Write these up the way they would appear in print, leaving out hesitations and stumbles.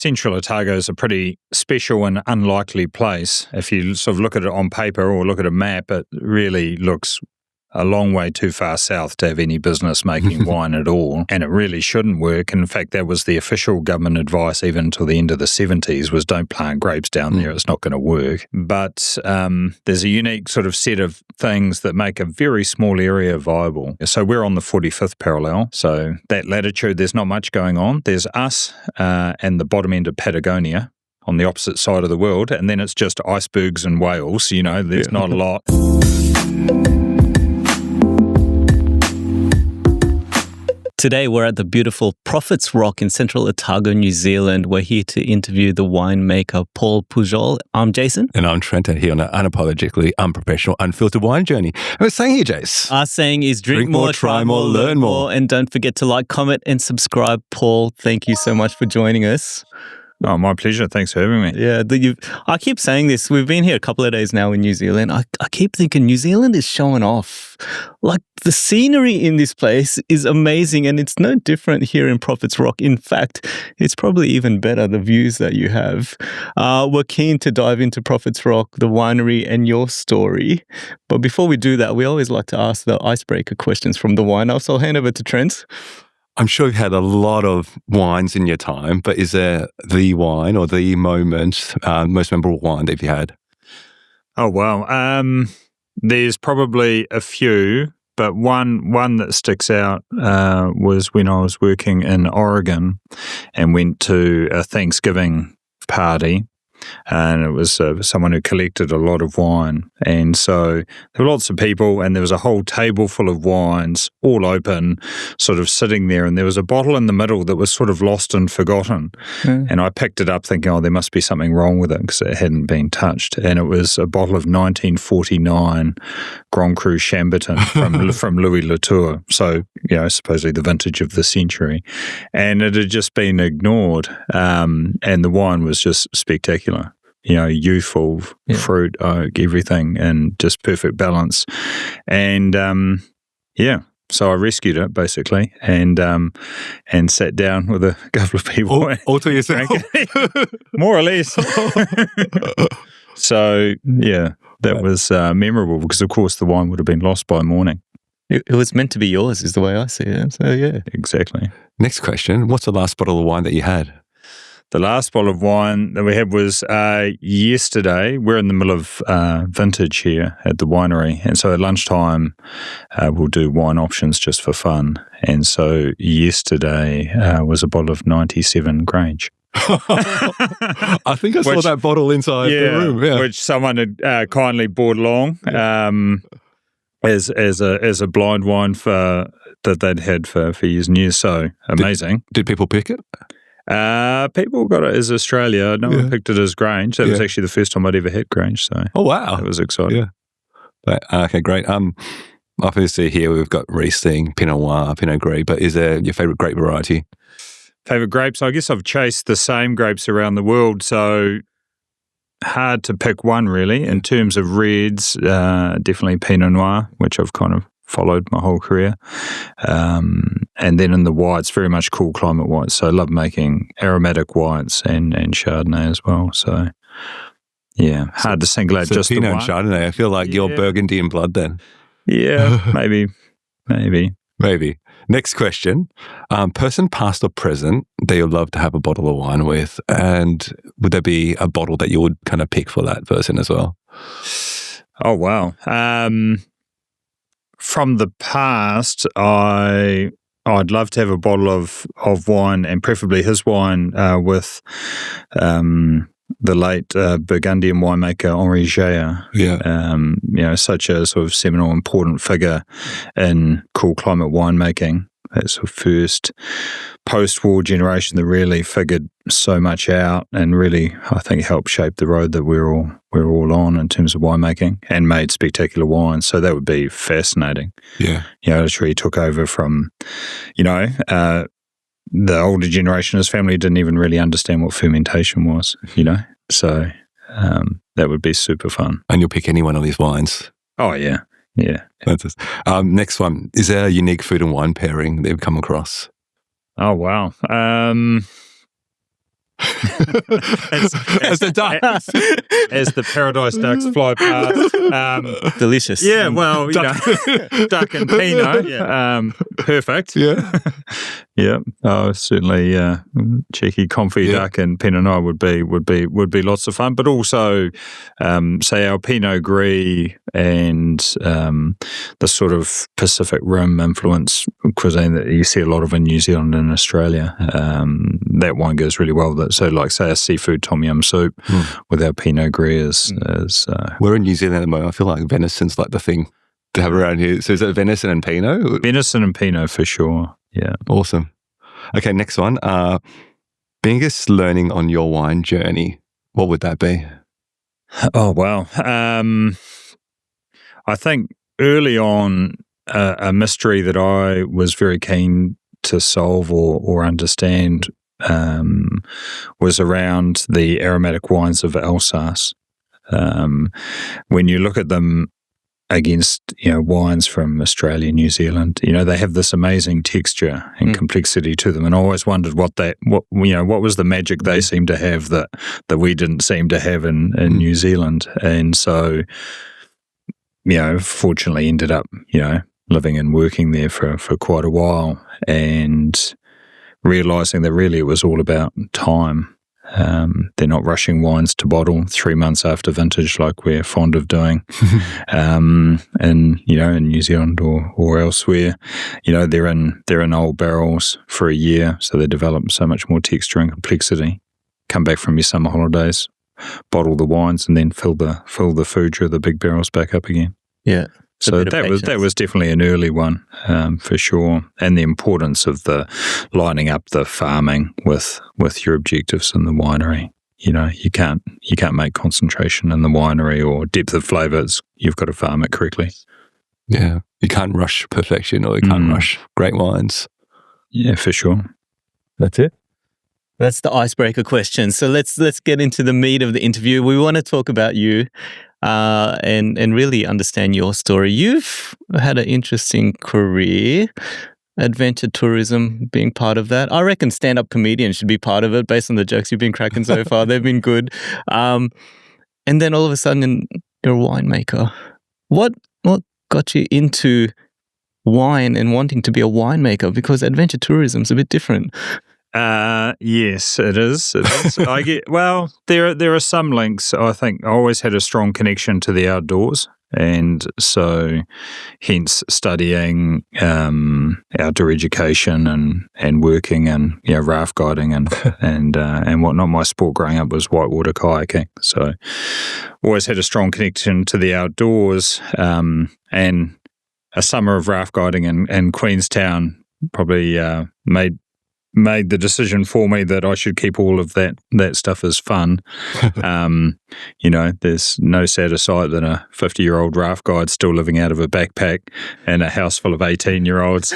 Central Otago is a pretty special and unlikely place. If you sort of look at it on paper or look at a map, it really looks a long way too far south to have any business making wine at all. And it really shouldn't work. In fact, that was the official government advice even until the end of the 70s was don't plant grapes down there. It's not going to work. But there's a unique sort of set of things that make a very small area viable. So we're on the 45th parallel. So that latitude, there's not much going on. There's us and the bottom end of Patagonia on the opposite side of the world. And then it's just icebergs and whales. There's not a lot. Today, we're at the beautiful Prophet's Rock in Central Otago, New Zealand. We're here to interview the winemaker, Paul Pujol. I'm Jason. And I'm Trent, and here on an unapologetically unprofessional, unfiltered wine journey. And we're saying here, Jace. Our saying is drink more, try more, learn more. And don't forget to like, comment, and subscribe. Paul, thank you so much for joining us. Oh, my pleasure. Thanks for having me. Yeah, I keep saying this. We've been here a couple of days now in New Zealand. I keep thinking New Zealand is showing off. Like, the scenery in this place is amazing, and it's no different here in Prophet's Rock. In fact, it's probably even better, the views that you have. We're keen to dive into Prophet's Rock, the winery, and your story. But before we do that, we always like to ask the icebreaker questions from the wine. So I'll hand over to Trent. I'm sure you've had a lot of wines in your time, but is there the wine or the moment, most memorable wine that you've had? Oh, wow. There's probably a few, but one that sticks out was when I was working in Oregon and went to a Thanksgiving party. And it was someone who collected a lot of wine. And so there were lots of people, and there was a whole table full of wines, all open, sort of sitting there. And there was a bottle in the middle that was sort of lost and forgotten. And I picked it up thinking, there must be something wrong with it because it hadn't been touched. And it was a bottle of 1949 Grand Cru Chambertin from Louis Latour. So, supposedly the vintage of the century. And it had just been ignored. And the wine was just spectacular. Youthful, fruit, oak, everything, and just perfect balance. And so I rescued it basically, and sat down with a couple of people. All to yourself, more or less. So that was memorable because, of course, the wine would have been lost by morning. It was meant to be yours, is the way I see it. So exactly. Next question: what's the last bottle of wine that you had? The last bottle of wine that we had was yesterday. We're in the middle of vintage here at the winery. And so at lunchtime, we'll do wine options just for fun. And so yesterday was a bottle of 97 Grange. I think I saw that bottle inside the room. Yeah. Which someone had kindly brought along as a blind wine that they'd had for years and years. So amazing. Did people pick it? People got it as Australia. No one picked it as Grange. That was actually the first time I'd ever had Grange. So, wow, that was exciting. Yeah. But, okay, great. Obviously here we've got Riesling, Pinot Noir, Pinot Gris. But is there your favourite grape variety? Favourite grapes? I guess I've chased the same grapes around the world. So hard to pick one really. In terms of reds, definitely Pinot Noir, which I've kind of followed my whole career. And then in the whites, very much cool climate whites. So I love making aromatic whites and Chardonnay as well. So, hard to single out just Pinot the one. and Chardonnay. I feel like you're Burgundy in blood then. Yeah, maybe. Next question. Person past or present that you'd love to have a bottle of wine with, and would there be a bottle that you would kind of pick for that person as well? Oh, wow. From the past, I'd love to have a bottle of wine, and preferably his wine with the late Burgundian winemaker Henri. Such a sort of seminal, important figure in cool climate winemaking. That sort of first post-war generation that really figured so much out and really, I think, helped shape the road that we're all on in terms of winemaking and made spectacular wines. So that would be fascinating. Yeah. Literally took over from, the older generation. His family didn't even really understand what fermentation was, So that would be super fun. And you'll pick any one of these wines? Oh, yeah. Yeah. Fantastic. Next one. Is there a unique food and wine pairing that you've come across? Oh, wow. as the ducks. As the paradise ducks fly past. Delicious. Yeah, well, you know, duck and Pinot. Yeah. Perfect. Yeah. Yeah. Oh, certainly cheeky confit duck and Pinot Noir would be lots of fun. But also, say our Pinot Gris and the sort of Pacific Rim influence cuisine that you see a lot of in New Zealand and Australia. That wine goes really well with it. So, like, say, a seafood tom yum soup with our Pinot Gris is. We're in New Zealand at the moment. I feel like venison's like the thing to have around here. So is it venison and Pinot? Venison and Pinot for sure. Yeah. Awesome. Okay, next one. Biggest learning on your wine journey. What would that be? Oh, wow. I think early on, a mystery that I was very keen to solve or understand was around the aromatic wines of Alsace. When you look at them against, you know, wines from Australia and New Zealand, you know, they have this amazing texture and complexity to them. And I always wondered what was the magic they seemed to have that we didn't seem to have in New Zealand. And so, you know, fortunately ended up, you know, living and working there for quite a while and realizing that really it was all about time. They're not rushing wines to bottle 3 months after vintage like we're fond of doing. And, you know, in New Zealand or elsewhere, you know, they're in old barrels for a year, so they develop so much more texture and complexity. Come back from your summer holidays, bottle the wines, and then fill the foudre, the big barrels back up again. Yeah. So that was definitely an early one, for sure, and the importance of the lining up the farming with your objectives in the winery. You know, you can't make concentration in the winery or depth of flavours. You've got to farm it correctly. Yeah, you can't rush perfection, or you can't rush great wines. Yeah, for sure. That's it. That's the icebreaker question. So let's get into the meat of the interview. We want to talk about you. And really understand your story. You've had an interesting career, adventure tourism being part of that. I reckon stand-up comedian should be part of it based on the jokes you've been cracking so far. They've been good. And then all of a sudden you're a winemaker. What got you into wine and wanting to be a winemaker? Because adventure tourism is a bit different. Yes, it is. There are some links. I think I always had a strong connection to the outdoors, and so hence studying outdoor education and working and, you know, raft guiding and whatnot. My sport growing up was whitewater kayaking, so always had a strong connection to the outdoors. And a summer of raft guiding in Queenstown probably made the decision for me that I should keep all of that stuff as fun. You know, there's no sadder sight than a 50-year-old raft guide still living out of a backpack in a house full of 18-year-olds.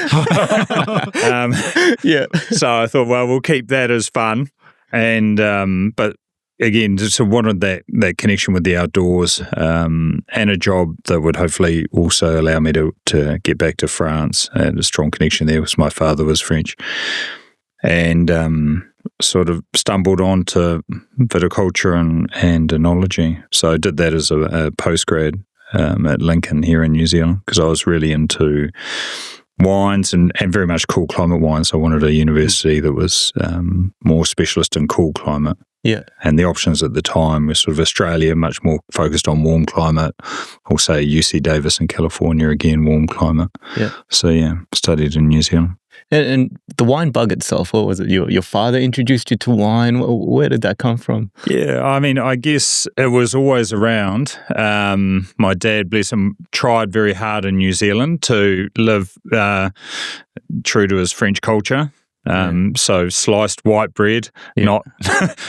Yeah. So I thought, well, we'll keep that as fun. And but again, just wanted that connection with the outdoors, and a job that would hopefully also allow me to get back to France. I had a strong connection there because my father was French. And sort of stumbled onto viticulture and enology. So I did that as a postgrad at Lincoln here in New Zealand because I was really into wines and very much cool climate wines. I wanted a university that was more specialist in cool climate. Yeah. And the options at the time were sort of Australia, much more focused on warm climate, or say UC Davis in California, again, warm climate. Yeah. So, yeah, studied in New Zealand. And the wine bug itself, what was it? Your father introduced you to wine? Where did that come from? Yeah, I mean, I guess it was always around. My dad, bless him, tried very hard in New Zealand to live true to his French culture. So sliced white bread, not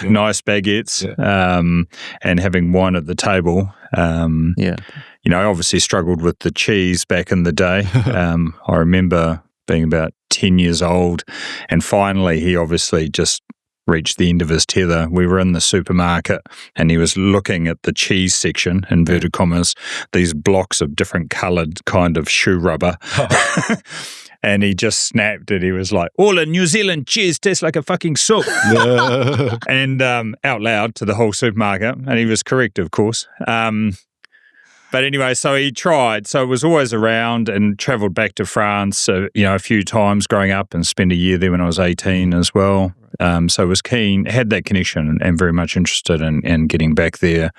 nice baguettes, and having wine at the table. You know, I obviously struggled with the cheese back in the day. I remember being about 10 years old, and finally he obviously just reached the end of his tether. We were in the supermarket and he was looking at the cheese section, inverted commas, these blocks of different coloured kind of shoe rubber. And he just snapped it. He was like, all of New Zealand cheese tastes like a fucking soup. And out loud to the whole supermarket. And he was correct, of course. But anyway, so he tried. So it was always around and travelled back to France, a few times growing up and spent a year there when I was 18 as well. So was keen, had that connection and very much interested in getting back there.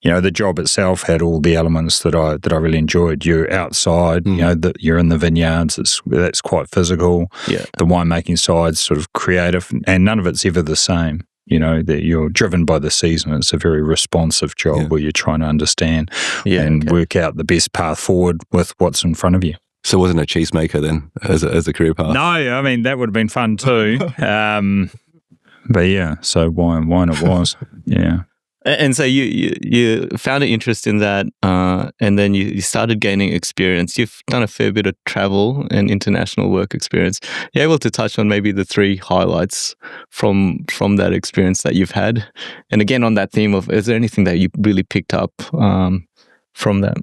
The job itself had all the elements that I really enjoyed. You're outside, you're in the vineyards. That's quite physical. Yeah. The winemaking side's sort of creative, and none of it's ever the same. That you're driven by the season. It's a very responsive job where you're trying to understand and work out the best path forward with what's in front of you. So it wasn't a cheesemaker then as a career path? No, I mean, that would have been fun too. But yeah, so wine it was. Yeah. And so you found an interest in that, and then you started gaining experience. You've done a fair bit of travel and international work experience. You're able to touch on maybe the 3 highlights from that experience that you've had. And again, on that theme of, is there anything that you really picked up from that?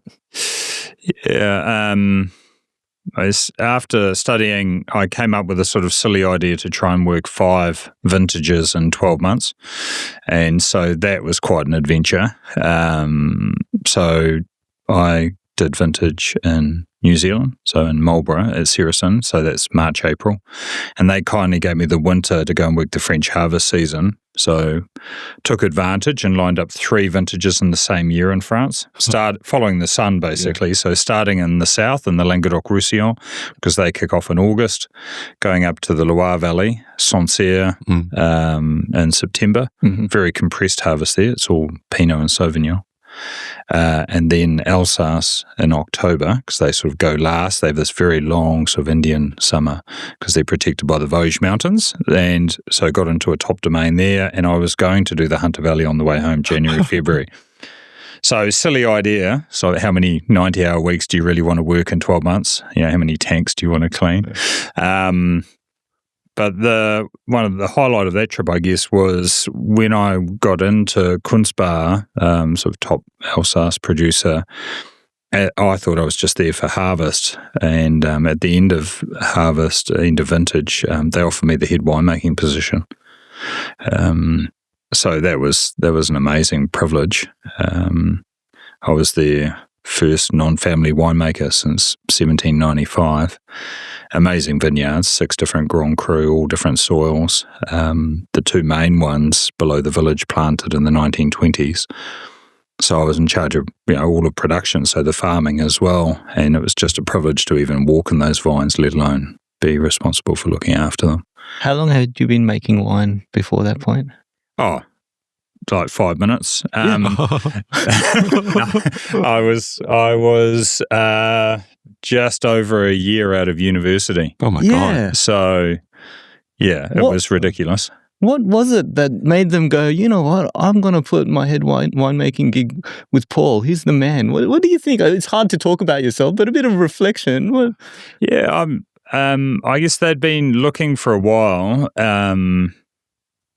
Yeah. After studying, I came up with a sort of silly idea to try and work 5 vintages in 12 months. And so that was quite an adventure. So I did vintage in New Zealand, so in Marlborough at Saracen, so that's March, April. And they kindly gave me the winter to go and work the French harvest season. So took advantage and lined up 3 vintages in the same year in France, following the sun basically. Yeah. So starting in the south in the Languedoc-Roussillon, because they kick off in August, going up to the Loire Valley, Sancerre in September. Mm-hmm. Very compressed harvest there. It's all Pinot and Sauvignon. And then Alsace in October, because they sort of go last. They have this very long sort of Indian summer because they're protected by the Vosges Mountains. And so I got into a top domain there, and I was going to do the Hunter Valley on the way home, January, February. So silly idea. So how many 90-hour weeks do you really want to work in 12 months? How many tanks do you want to clean? But one of the highlight of that trip, I guess, was when I got into Kunstbar, sort of top Alsace producer. I thought I was just there for harvest, and at the end of harvest, end of vintage, they offered me the head winemaking position. So that was an amazing privilege. I was their first non-family winemaker since 1795. Amazing vineyards, 6 different Grand Cru, all different soils. The 2 main ones below the village planted in the 1920s. So I was in charge of all of production, so the farming as well. And it was just a privilege to even walk in those vines, let alone be responsible for looking after them. How long had you been making wine before that point? Oh, like 5 minutes. I was just over a year out of university. Oh my God. So it was ridiculous. What was it that made them go, you know what, I'm going to put my head winemaking gig with Paul. He's the man. What do you think? It's hard to talk about yourself, but a bit of reflection. What? Yeah, I guess they'd been looking for a while.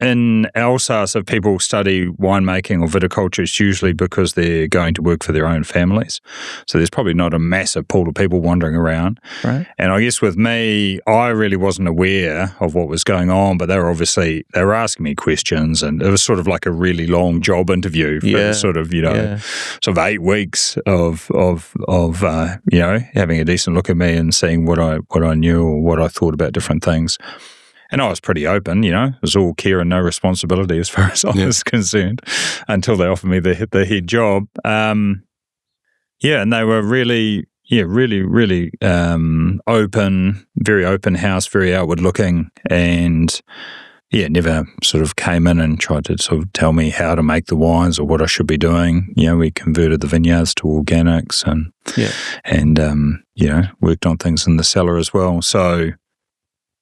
In Alsace, if people study winemaking or viticulture, it's usually because they're going to work for their own families. So there's probably not a massive pool of people wandering around. Right. And I guess with me, I really wasn't aware of what was going on, but they were asking me questions, and it was sort of like a really long job interview for sort of 8 weeks of having a decent look at me and seeing what I knew or what I thought about different things. And I was pretty open, it was all care and no responsibility as far as I was concerned until they offered me the head job. And they were really open, very open house, very outward looking, and never sort of came in and tried to sort of tell me how to make the wines or what I should be doing. We converted the vineyards to organics and worked on things in the cellar as well. So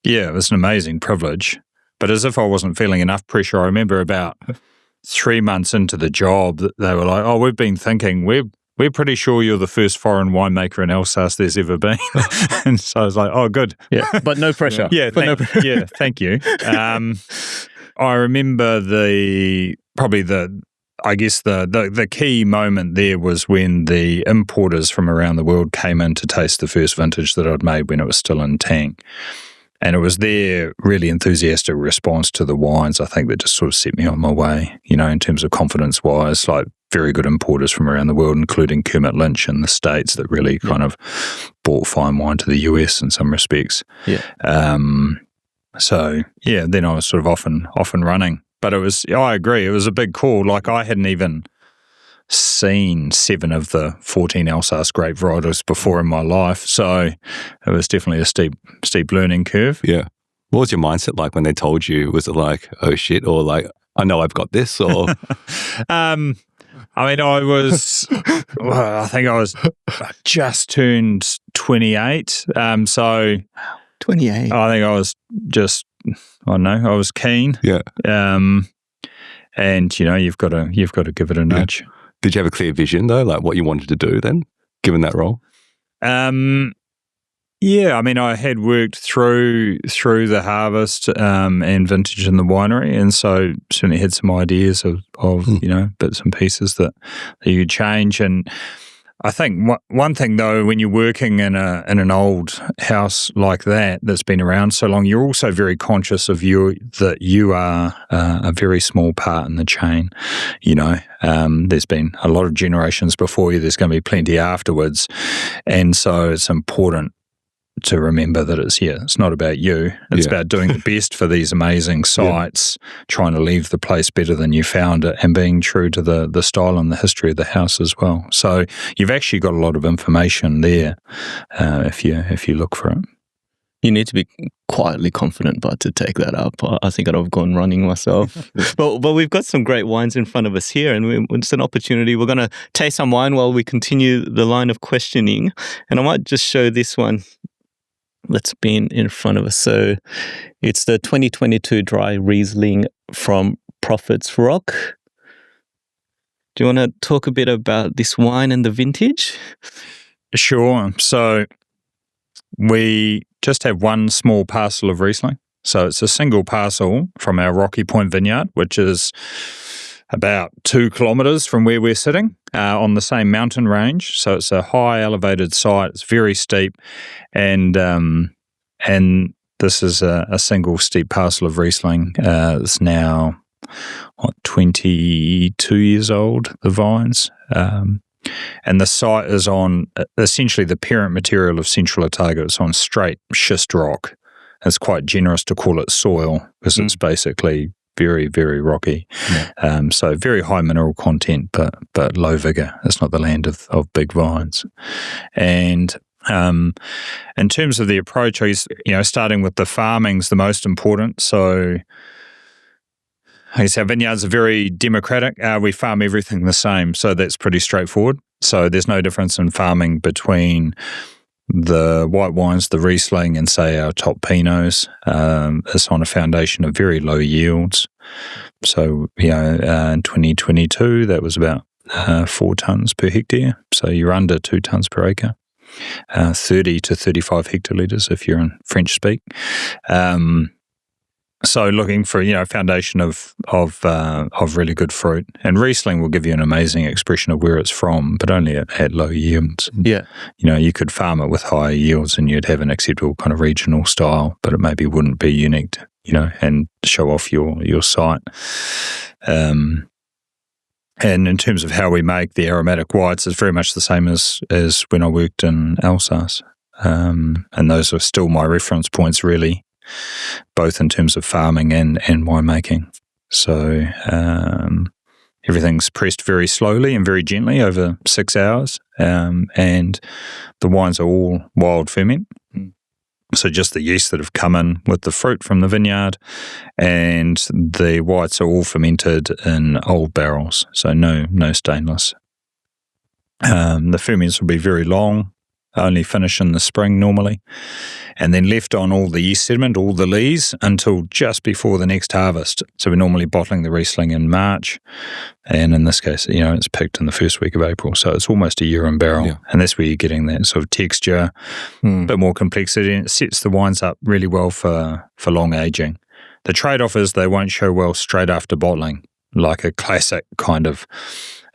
it was an amazing privilege, but as if I wasn't feeling enough pressure, I remember about 3 months into the job, they were like, "Oh, we've been thinking, we're pretty sure you're the first foreign winemaker in Alsace there's ever been." And so I was like, "Oh, good." Yeah, but no pressure. Thank you. I remember I guess the key moment there was when the importers from around the world came in to taste the first vintage that I'd made when it was still in tank. And it was their really enthusiastic response to the wines, I think, that just sort of set me on my way, in terms of confidence-wise, like very good importers from around the world, including Kermit Lynch in the States that really kind of brought fine wine to the US in some respects. Yeah. So, then I was sort of off and running. But I agree, it was a big call. Like I hadn't even seen 7 of the 14 Alsace grape varietals before in my life. So it was definitely a steep learning curve. Yeah. What was your mindset like when they told you? Was it like, oh shit, or like, I know I've got this, or? I mean, I was, I think I was just turned 28. So 28. I think I was just, I don't know, I was keen. Yeah. And you've got to give it a nudge. Yeah. Did you have a clear vision though, like what you wanted to do then, given that role? Yeah, I mean, I had worked through the harvest and vintage in the winery, and so certainly had some ideas of bits and pieces that you could change. And I think one thing though, when you're working in an old house like that's been around so long, you're also very conscious of that you are a very small part in the chain. There's been a lot of generations before you. There's going to be plenty afterwards, and so it's important to remember that it's not about you. It's about doing the best for these amazing sites, trying to leave the place better than you found it, and being true to the style and the history of the house as well. So you've actually got a lot of information there if you look for it. You need to be quietly confident, but to take that up, I think I'd have gone running myself. But we've got some great wines in front of us here, and it's an opportunity. We're going to taste some wine while we continue the line of questioning. And I might just show this one that's been in front of us. So it's the 2022 dry Riesling from Prophet's Rock. Do you want to talk a bit about this wine and the vintage? Sure. So we just have one small parcel of Riesling. So it's a single parcel from our Rocky Point Vineyard, which is about 2 kilometres from where we're sitting on the same mountain range. So it's a high elevated site. It's very steep, and this is a single steep parcel of Riesling. It's now 22 years old, the vines, and the site is on essentially the parent material of Central Otago. It's on straight schist rock. It's quite generous to call it soil because it's basically very, very rocky. So very high mineral content, but low vigor. It's not the land of big vines. And in terms of the approach, starting with the farming's the most important. So I guess our vineyards are very democratic. We farm everything the same, so that's pretty straightforward. So there's no difference in farming between the white wines, the Riesling, and say our top Pinots. It's on a foundation of very low yields. So, in 2022, that was about 4 tonnes per hectare. So you're under 2 tonnes per acre, 30 to 35 hectolitres if you're in French speak. So looking for a foundation of really good fruit, and Riesling will give you an amazing expression of where it's from, but only at low yields. Yeah, you could farm it with higher yields, and you'd have an acceptable kind of regional style, but it maybe wouldn't be unique, and show off your site. And in terms of how we make the aromatic whites, it's very much the same as when I worked in Alsace, and those are still my reference points really, both in terms of farming and winemaking. So everything's pressed very slowly and very gently over 6 hours, and the wines are all wild ferment. So just the yeast that have come in with the fruit from the vineyard, and the whites are all fermented in old barrels, so no stainless. The ferments will be very long, only finish in the spring normally, and then left on all the yeast sediment, all the lees, until just before the next harvest. So we're normally bottling the Riesling in March, and in this case, it's picked in the first week of April. So it's almost a year in barrel, and that's where you're getting that sort of texture, a bit more complexity, and it sets the wines up really well for long aging. The trade-off is they won't show well straight after bottling. like a classic kind of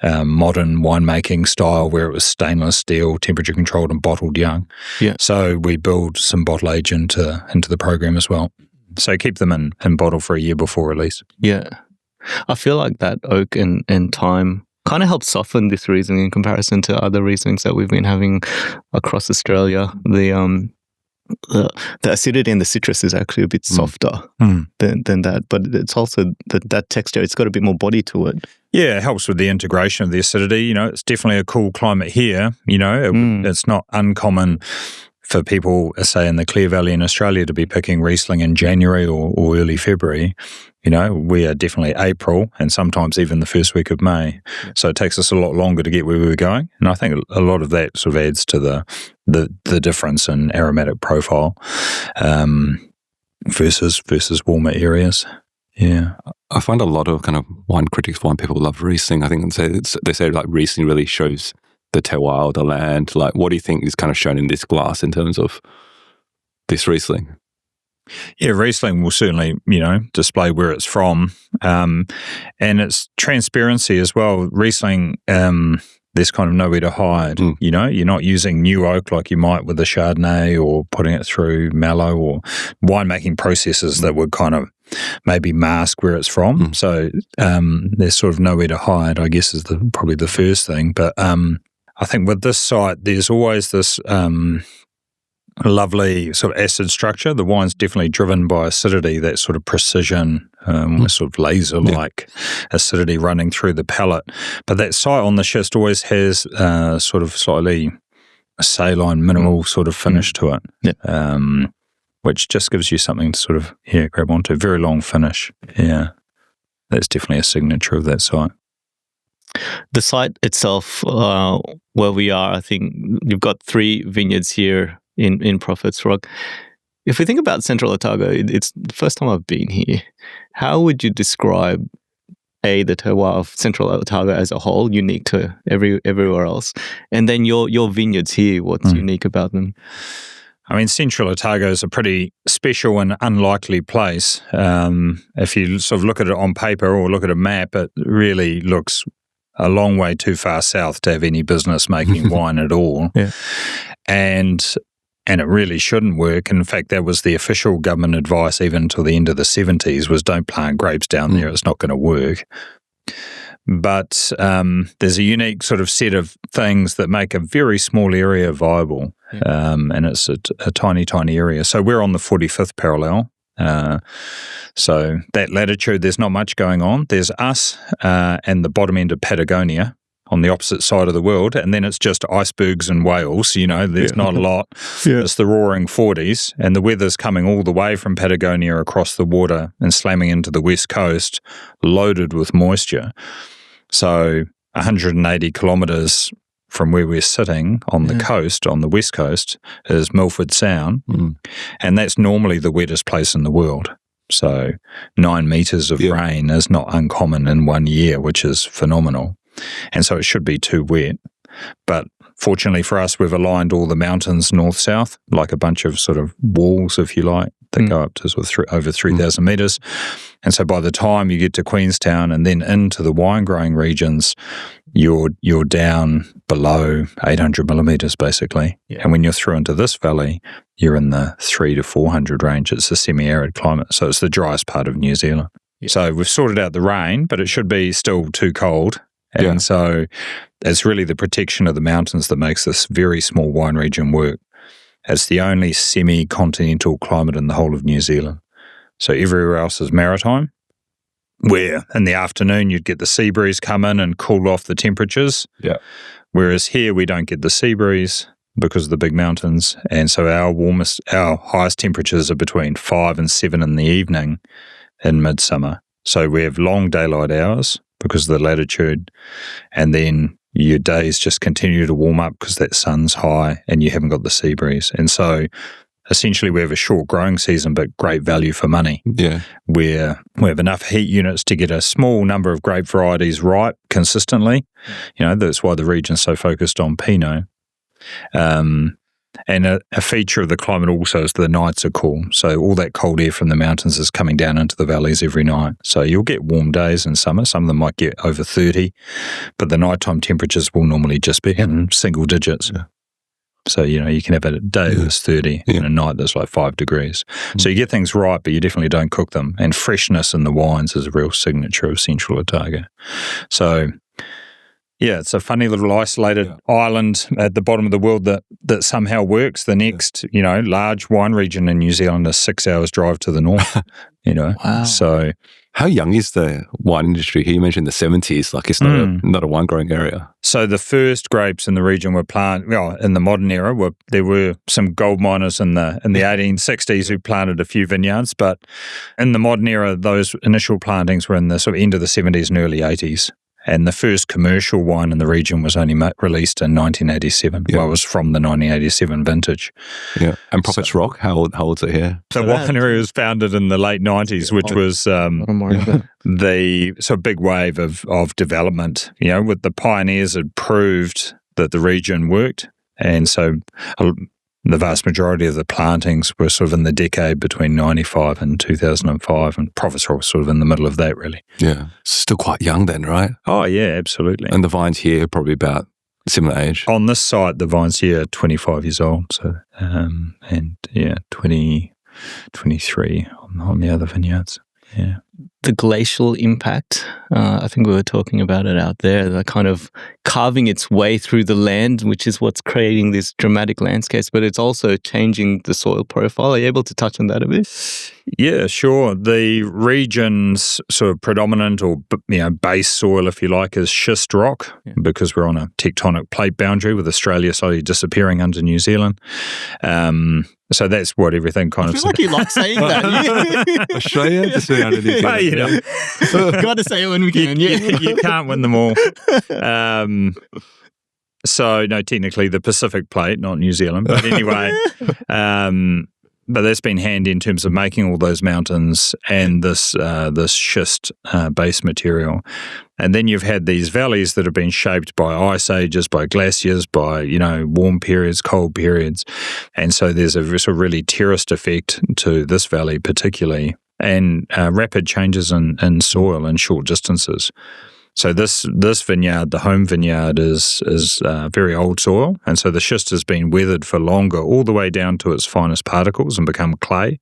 modern winemaking style where it was stainless steel, temperature controlled and bottled young. Yeah. So we build some bottle age into the program as well. So keep them in bottle for a year before release. Yeah. I feel like that oak and time kind of helps soften this Riesling in comparison to other Rieslings that we've been having across Australia. The acidity and the citrus is actually a bit softer than that, but it's also that texture. It's got a bit more body to it. Yeah, it helps with the integration of the acidity. You know, it's definitely a cool climate here. You know, it's not uncommon for people, say in the Clear Valley in Australia, to be picking Riesling in January or early February. You know, we are definitely April and sometimes even the first week of May. Yeah. So it takes us a lot longer to get where we were going. And I think a lot of that sort of adds to the difference in aromatic profile versus warmer areas. Yeah. I find a lot of kind of wine critics, wine people love Riesling. I think they say like Riesling really shows the terroir of the land. Like, what do you think is kind of shown in this glass in terms of this Riesling? Yeah, Riesling will certainly, you know, display where it's from, and its transparency as well. Riesling, there's kind of nowhere to hide. You know, you're not using new oak like you might with a Chardonnay or putting it through Mallow or winemaking processes that would kind of maybe mask where it's from. So there's sort of nowhere to hide, I guess, is probably the first thing. But I think with this site, there's always this lovely sort of acid structure. The wine's definitely driven by acidity, that sort of precision, sort of laser-like acidity running through the palate. But that site on the schist always has sort of slightly saline, minimal sort of finish to it, which just gives you something to sort of grab onto. Very long finish. Yeah, that's definitely a signature of that site. The site itself, where we are, I think you've got 3 vineyards here in Prophet's Rock. If we think about Central Otago, it's the first time I've been here. How would you describe the terroir of Central Otago as a whole, unique to everywhere else, and then your vineyards here? What's unique about them? I mean, Central Otago is a pretty special and unlikely place. If you sort of look at it on paper or look at a map, it really looks a long way too far south to have any business making wine at all. Yeah. And it really shouldn't work. In fact, that was the official government advice even till the end of the 70s was don't plant grapes down there. It's not going to work. But there's a unique sort of set of things that make a very small area viable. And it's a tiny, tiny area. So we're on the 45th parallel. So that latitude, there's not much going on. There's us and the bottom end of Patagonia on the opposite side of the world, and then it's just icebergs and whales. You know, there's not a lot. It's the roaring 40s, and the weather's coming all the way from Patagonia across the water and slamming into the west coast, loaded with moisture. So 180 kilometres from where we're sitting on the coast, on the west coast, is Milford Sound, and that's normally the wettest place in the world. So 9 metres of rain is not uncommon in 1 year, which is phenomenal. And so it should be too wet. But fortunately for us, we've aligned all the mountains north-south, like a bunch of sort of walls, if you like, that go up to sort of over 3,000 metres. And so by the time you get to Queenstown and then into the wine-growing regions, you're down below 800 millimetres, basically. And when you're through into this valley, you're in the 300 to 400 range. It's a semi-arid climate, so it's the driest part of New Zealand. So we've sorted out the rain, but it should be still too cold. And so it's really the protection of the mountains that makes this very small wine region work. It's the only semi-continental climate in the whole of New Zealand. So everywhere else is maritime, where in the afternoon you'd get the sea breeze come in and cool off the temperatures. Whereas here we don't get the sea breeze because of the big mountains. And so our highest temperatures are between 5 and 7 in the evening in midsummer. So we have long daylight hours because of the latitude, and then your days just continue to warm up because that sun's high and you haven't got the sea breeze. And so essentially we have a short growing season but great value for money. Where we have enough heat units to get a small number of grape varieties ripe consistently. You know, that's why the region's so focused on Pinot. And a feature of the climate also is the nights are cool. So all that cold air from the mountains is coming down into the valleys every night. So you'll get warm days in summer. Some of them might get over 30, but the nighttime temperatures will normally just be in single digits. Yeah. So, you can have a day that's 30 and a night that's like 5 degrees. So you get things right, but you definitely don't cook them. And freshness in the wines is a real signature of Central Otago. So, yeah, it's a funny little isolated island at the bottom of the world that somehow works. The next, large wine region in New Zealand is 6 hours drive to the north, Wow. So how young is the wine industry here? You mentioned the 70s, like it's not a wine growing area. So the first grapes in the region were planted, in the modern era, there were some gold miners in the 1860s who planted a few vineyards, but in the modern era, those initial plantings were in the sort of end of the 70s and early 80s. And the first commercial wine in the region was only released in 1987. Yeah. Well, it was from the 1987 vintage. Yeah. And Prophet's Rock, how old's it here? The winery was founded in the late 90s, which was the sort of big wave of development. With the pioneers had proved that the region worked. And so the vast majority of the plantings were sort of in the decade between 95 and 2005, and Prophet's Rock was sort of in the middle of that, really. Yeah. Still quite young then, right? Oh, yeah, absolutely. And the vines here are probably about similar age? On this site, the vines here are 25 years old, so 23 on the other vineyards. Yeah. The glacial impact, I think we were talking about it out there, the kind of carving its way through the land, which is what's creating these dramatic landscapes, but it's also changing the soil profile. Are you able to touch on that a bit? Yeah, sure. The region's sort of predominant or base soil, if you like, is schist rock because we're on a tectonic plate boundary with Australia slowly disappearing under New Zealand. So that's what everything kind of... I feel like you like saying that. Australia disappearing under New Zealand. Got to say it when we can. You can't win them all. So, no, technically the Pacific plate, not New Zealand. But anyway... But that's been handy in terms of making all those mountains and this schist base material. And then you've had these valleys that have been shaped by ice ages, by glaciers, by, warm periods, cold periods. And so there's a sort of really terraced effect to this valley particularly, and rapid changes in soil in short distances. So this vineyard, the home vineyard, is very old soil, and so the schist has been weathered for longer, all the way down to its finest particles and become clay,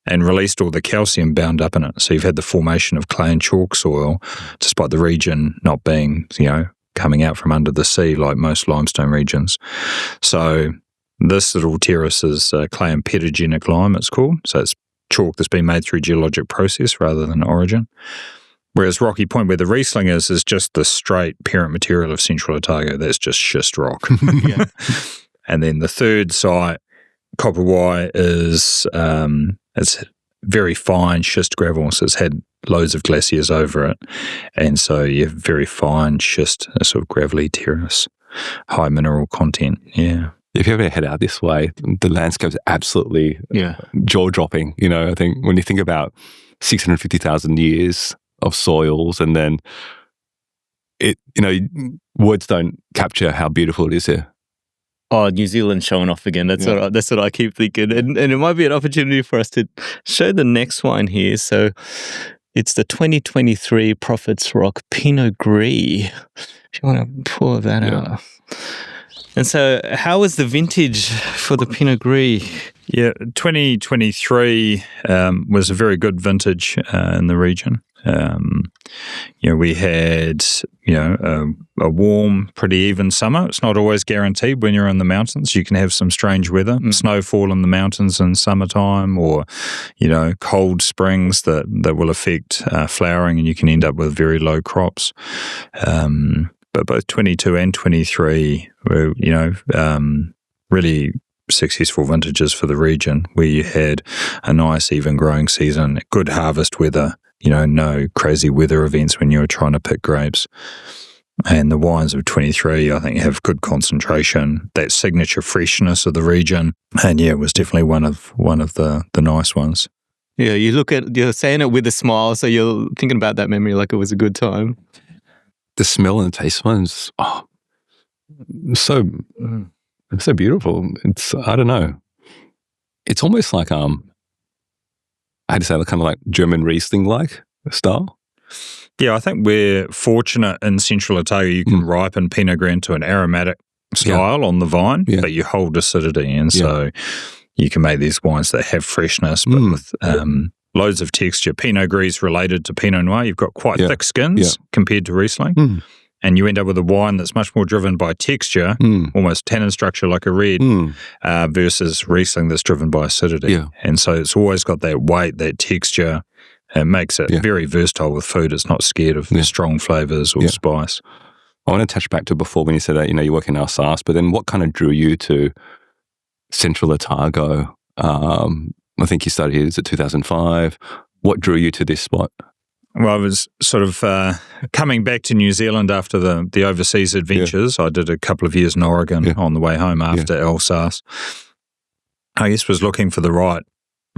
and released all the calcium bound up in it. So you've had the formation of clay and chalk soil, despite the region not being, coming out from under the sea like most limestone regions. So this little terrace is clay and pedogenic lime, it's called. So it's chalk that's been made through geologic process rather than origin. Whereas Rocky Point, where the Riesling is just the straight parent material of Central Otago. That's just schist rock. And then the third site, Copper Y, is it's very fine schist gravel. So it's had loads of glaciers over it. And so you have very fine schist, a sort of gravelly terrace, high mineral content. Yeah. If you ever head out this way, the landscape's absolutely jaw-dropping. I think when you think about 650,000 years of soils, and then words don't capture how beautiful it is here. Oh, New Zealand showing off again. That's what I keep thinking. And it might be an opportunity for us to show the next wine here. So it's the 2023 Prophet's Rock Pinot Gris. If you want to pour that out. And so how was the vintage for the Pinot Gris? Yeah, 2023 was a very good vintage in the region. We had, a warm, pretty even summer. It's not always guaranteed when you're in the mountains. You can have some strange weather, snowfall in the mountains in summertime, or, cold springs that will affect flowering, and you can end up with very low crops. But both 22 and 23 were, really successful vintages for the region, where you had a nice even growing season, good harvest weather, no crazy weather events when you were trying to pick grapes. And the wines of 23, I think, have good concentration, that signature freshness of the region. And it was definitely one of the nice ones. Yeah, you're saying it with a smile, so you're thinking about that memory like it was a good time. The smell and the taste ones, so It's so beautiful. It's, I don't know. It's almost like, I had to say, kind of like German Riesling-like style. Yeah, I think we're fortunate in Central Otago. You can ripen Pinot Gris to an aromatic style on the vine, but you hold acidity. And so you can make these wines that have freshness, but with loads of texture. Pinot Gris related to Pinot Noir. You've got quite thick skins compared to Riesling. And you end up with a wine that's much more driven by texture, almost tannin structure like a red, versus Riesling that's driven by acidity. Yeah. And so it's always got that weight, that texture. It makes it very versatile with food. It's not scared of strong flavors or spice. I want to touch back to before when you said that, you work in Alsace, but then what kind of drew you to Central Otago? I think you started here, is it 2005? What drew you to this spot? Well, I was sort of coming back to New Zealand after the overseas adventures. I did a couple of years in Oregon on the way home after Alsace. I guess was looking for the right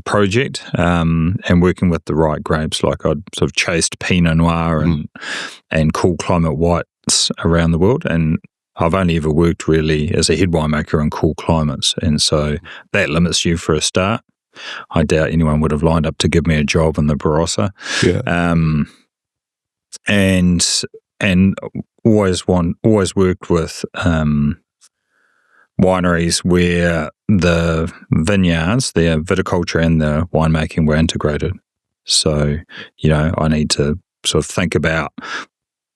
project and working with the right grapes. Like I'd sort of chased Pinot Noir and cool climate whites around the world, and I've only ever worked really as a head winemaker in cool climates, and so that limits you for a start. I doubt anyone would have lined up to give me a job in the Barossa. And always worked with wineries where the vineyards, their viticulture and the winemaking were integrated. So, I need to sort of think about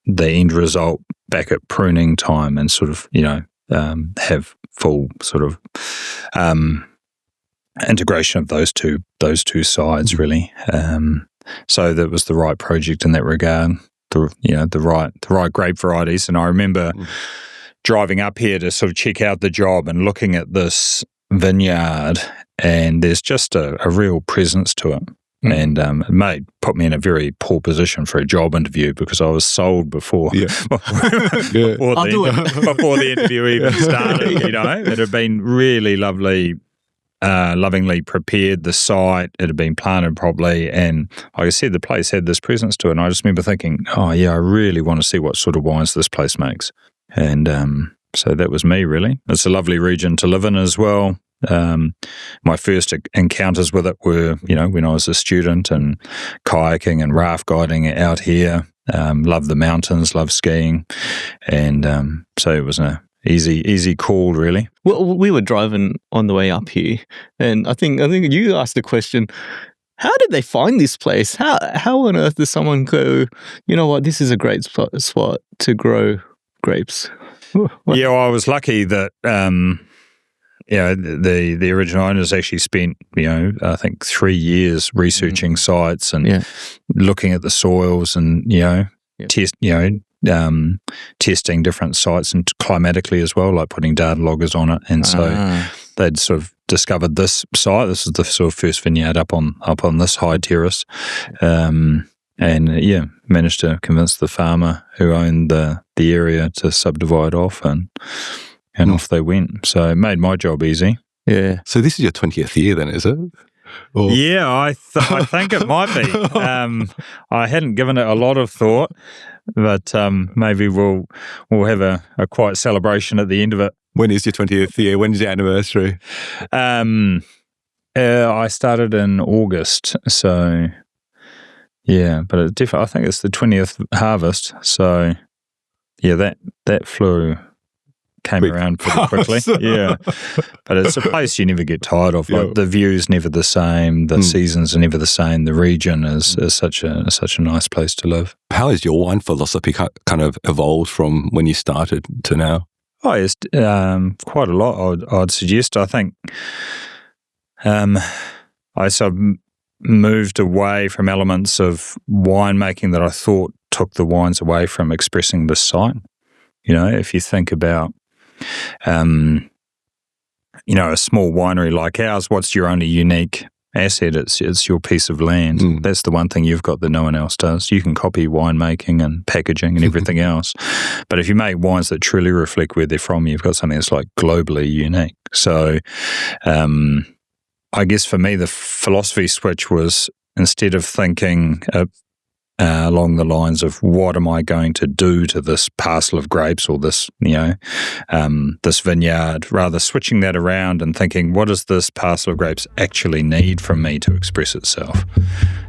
the end result back at pruning time and sort of, have full sort of integration of those two sides really. So that was the right project in that regard. The right grape varieties. And I remember driving up here to sort of check out the job and looking at this vineyard, and there's just a real presence to it. And it put me in a very poor position for a job interview because I was sold before before the interview even started. It had been really lovingly prepared, the site, it had been planted properly, and like I said, the place had this presence to it. And I just remember thinking, I really want to see what sort of wines this place makes. And so that was me, really. It's a lovely region to live in as well. My first encounters with it were, when I was a student and kayaking and raft guiding out here. Love the mountains, love skiing. And so it was an easy call, really. Well, we were driving on the way up here, and I think you asked the question, how did they find this place? How on earth does someone go, you know what, this is a great spot to grow grapes? Yeah, well, I was lucky that the original owners actually spent I think 3 years researching sites and looking at the soils and testing different sites and climatically as well, like putting data loggers on it. And so they'd sort of discovered this site. This is the sort of first vineyard up on this high terrace. And managed to convince the farmer who owned the area to subdivide off, and off they went. So it made my job easy. Yeah. So this is your 20th year then, is it? Or... Yeah, I think it might be. I hadn't given it a lot of thought, but maybe we'll have a quiet celebration at the end of it. When is your 20th year? When is your anniversary? I started in August, so... Yeah, but I think it's the 20th harvest. So, yeah, that flew came around pretty quickly. Yeah, but it's a place you never get tired of. Like the view's never the same, the seasons are never the same. The region is such a nice place to live. How has your wine philosophy kind of evolved from when you started to now? Oh, it's quite a lot. I'd suggest. I think I sort of moved away from elements of winemaking that I thought took the wines away from expressing the site. If you think about, a small winery like ours, what's your only unique asset? It's your piece of land. That's the one thing you've got that no one else does. You can copy winemaking and packaging and everything else. But if you make wines that truly reflect where they're from, you've got something that's like globally unique. So, I guess for me, the philosophy switch was instead of thinking along the lines of what am I going to do to this parcel of grapes or this, this vineyard, rather switching that around and thinking, what does this parcel of grapes actually need from me to express itself?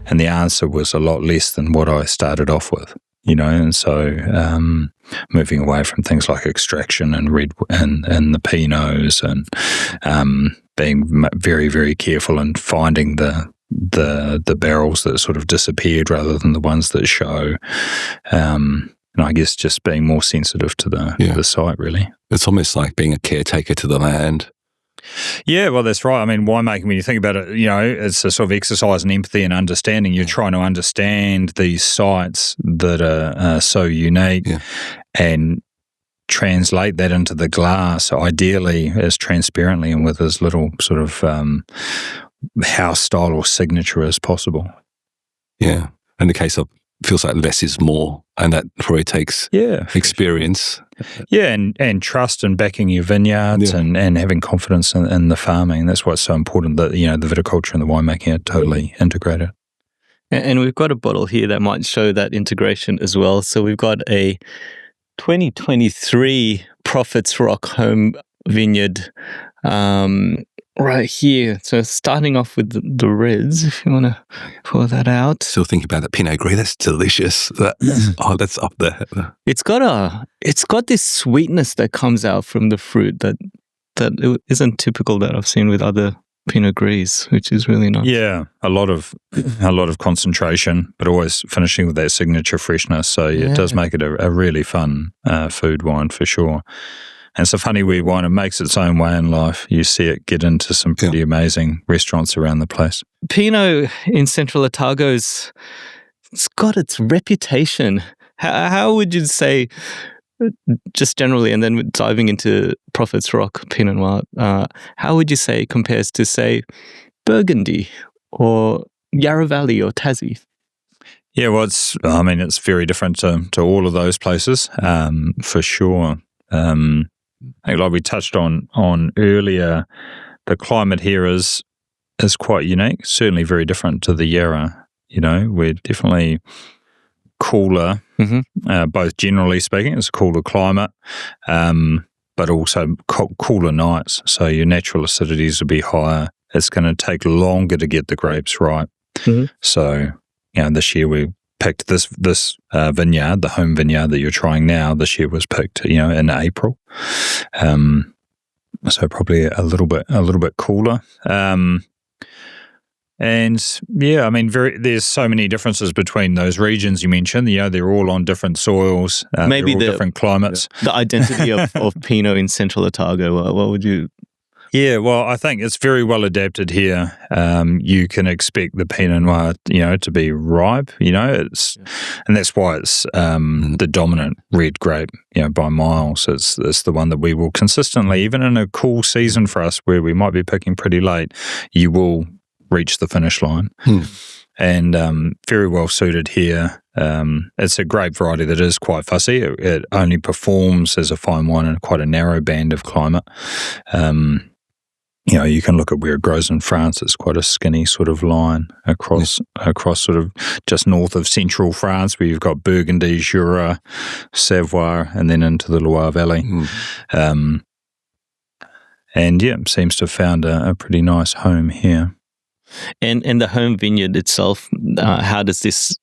And the answer was a lot less than what I started off with, and so moving away from things like extraction and and the Pinots and being very, very careful and finding the barrels that sort of disappeared rather than the ones that show. And I guess just being more sensitive to the site, really. It's almost like being a caretaker to the land. Yeah, well, that's right. I mean, winemaking, when you think about it, it's a sort of exercise in empathy and understanding. You're trying to understand these sites that are so unique and translate that into the glass, ideally as transparently and with as little sort of house style or signature as possible. Yeah. In the case of, feels like less is more, and that probably takes experience. Yeah, and trust and backing your vineyards and having confidence in the farming. That's what's so important, that, the viticulture and the winemaking are totally integrated. And we've got a bottle here that might show that integration as well. So we've got a 2023 Prophets Rock Home Vineyard right here. So starting off with the reds, if you want to pour that out. Still thinking about the Pinot Gris. That's delicious. That's up there. It's got this sweetness that comes out from the fruit that isn't typical that I've seen with other Pinot Gris, which is really nice. Yeah, a lot of concentration, but always finishing with that signature freshness. So it does make it a really fun food wine for sure. And it's a funny wee wine. It makes its own way in life. You see it get into some pretty amazing restaurants around the place. Pinot in Central Otago it's got its reputation. How would you say, just generally, and then diving into Prophet's Rock Pinot Noir, how would you say it compares to, say, Burgundy or Yarra Valley or Tassie? Yeah, well, it's very different to all of those places, for sure. I think, like we touched on earlier, the climate here is quite unique, certainly very different to the Yarra. We're definitely cooler, both generally speaking. It's a cooler climate, but also cooler nights. So your natural acidities will be higher. It's going to take longer to get the grapes right. So, this year we picked this vineyard, the home vineyard that you're trying now. This year was picked, in April. So probably a little bit cooler. And there's so many differences between those regions you mentioned. They're all on different soils, maybe different climates. The identity of Pinot in Central Otago. What would you? Yeah, well, I think it's very well adapted here. You can expect the Pinot Noir, to be ripe. And that's why it's the dominant red grape, by miles. It's the one that we will consistently, even in a cool season for us where we might be picking pretty late, you will reach the finish line. And very well suited here. It's a grape variety that is quite fussy. It only performs as a fine wine in quite a narrow band of climate. You can look at where it grows in France. It's quite a skinny sort of line across sort of just north of central France, where you've got Burgundy, Jura, Savoie, and then into the Loire Valley. Seems to have found a pretty nice home here. And the home vineyard itself, how does this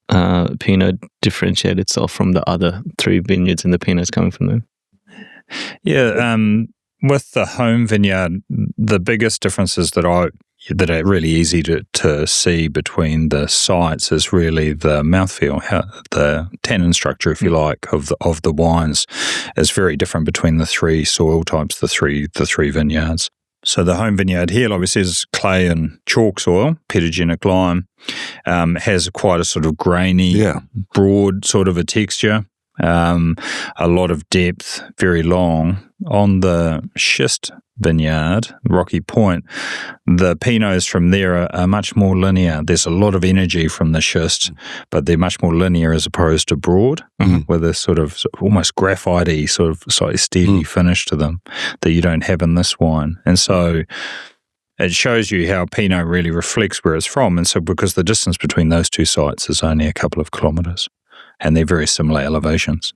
Pinot differentiate itself from the other three vineyards and the Pinots coming from them? Yeah, with the home vineyard, the biggest differences that are really easy to see between the sites is really the mouthfeel, how the tannin structure, if you like, of the wines is very different between the three soil types, the three vineyards. So the home vineyard here, like we said, is clay and chalk soil, pedogenic lime, has quite a sort of grainy, broad sort of a texture, a lot of depth, very long. On the Schist vineyard, Rocky Point, the Pinots from there are much more linear. There's a lot of energy from the Schist, but they're much more linear as opposed to broad, with a sort of almost graphite-y, sort of slightly steely finish to them that you don't have in this wine. And so it shows you how Pinot really reflects where it's from. And so because the distance between those two sites is only a couple of kilometres and they're very similar elevations.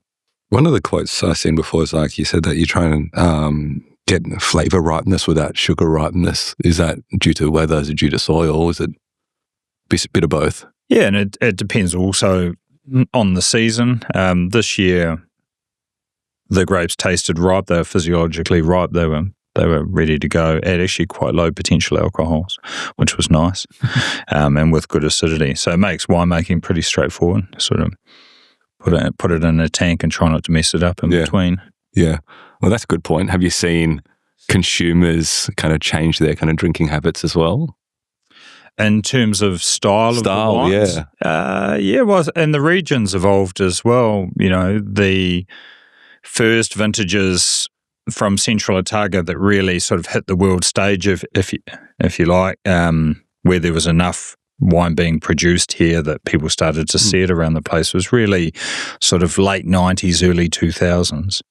One of the quotes I've seen before is like you said that you're trying to get flavour ripeness without sugar ripeness. Is that due to weather? Is it due to soil? Is it a bit of both? Yeah, and it depends also on the season. This year, the grapes tasted ripe. They were physiologically ripe. They were ready to go at actually quite low potential alcohols, which was nice, and with good acidity. So it makes winemaking pretty straightforward. Sort of put it in a tank and try not to mess it up in between. Yeah. Well, that's a good point. Have you seen consumers kind of change their kind of drinking habits as well? In terms of style of the wines? Well, and the region's evolved as well. You know, the first vintages from Central Otago that really sort of hit the world stage, if you like, where there was enough wine being produced here that people started to see it around the place, was really sort of late 90s, early 2000s,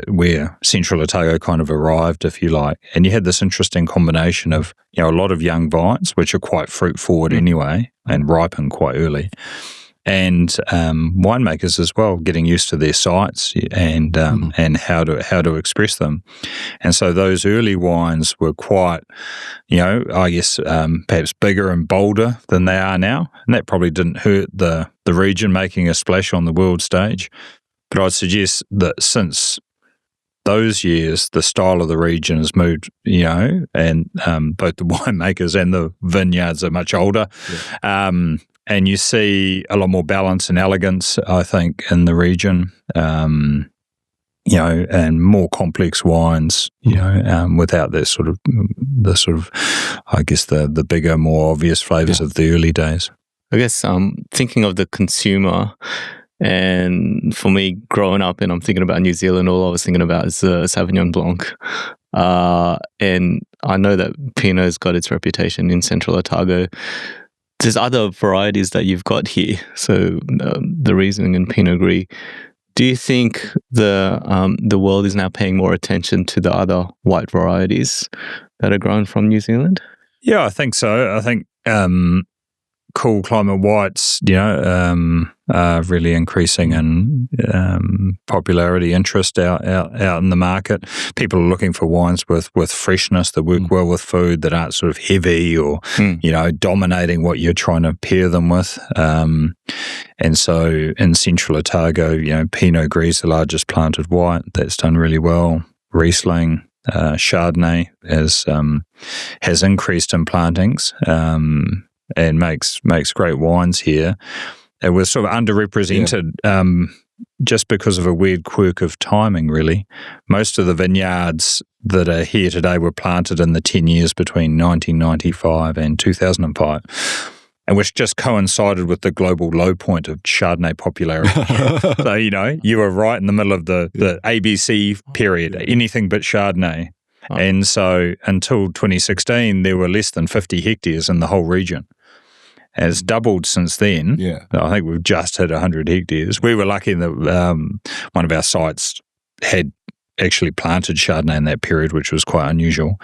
where Central Otago kind of arrived, if you like. And you had this interesting combination of, you know, a lot of young vines, which are quite fruit forward anyway and ripen quite early, and winemakers as well, getting used to their sites and how to express them. And so those early wines were quite, you know, I guess perhaps bigger and bolder than they are now, and that probably didn't hurt the region making a splash on the world stage. But I'd suggest that since those years, the style of the region has moved, you know, and both the winemakers and the vineyards are much older. Yeah. And you see a lot more balance and elegance, I think, in the region, you know, and more complex wines, you know, without that sort of, I guess, the bigger, more obvious flavours of the early days. I guess thinking of the consumer, and for me, growing up, and I'm thinking about New Zealand, all I was thinking about is Sauvignon Blanc. And I know that Pinot's got its reputation in Central Otago. There's other varieties that you've got here, so the Riesling and Pinot Gris. Do you think the world is now paying more attention to the other white varieties that are grown from New Zealand? Yeah, I think so. I think cool climate whites, you know, are really increasing in popularity, interest out in the market. People are looking for wines with freshness that work well with food, that aren't sort of heavy or, you know, dominating what you're trying to pair them with. And so in Central Otago, you know, Pinot Gris, the largest planted white, that's done really well. Riesling, Chardonnay has increased in plantings. And makes great wines here. It was sort of underrepresented just because of a weird quirk of timing, really. Most of the vineyards that are here today were planted in the 10 years between 1995 and 2005, and which just coincided with the global low point of Chardonnay popularity. So, you know, you were right in the middle of the ABC period, anything but Chardonnay. And so until 2016, there were less than 50 hectares in the whole region. And it's doubled since then. Yeah. I think we've just hit 100 hectares. We were lucky that one of our sites had actually planted Chardonnay in that period, which was quite unusual.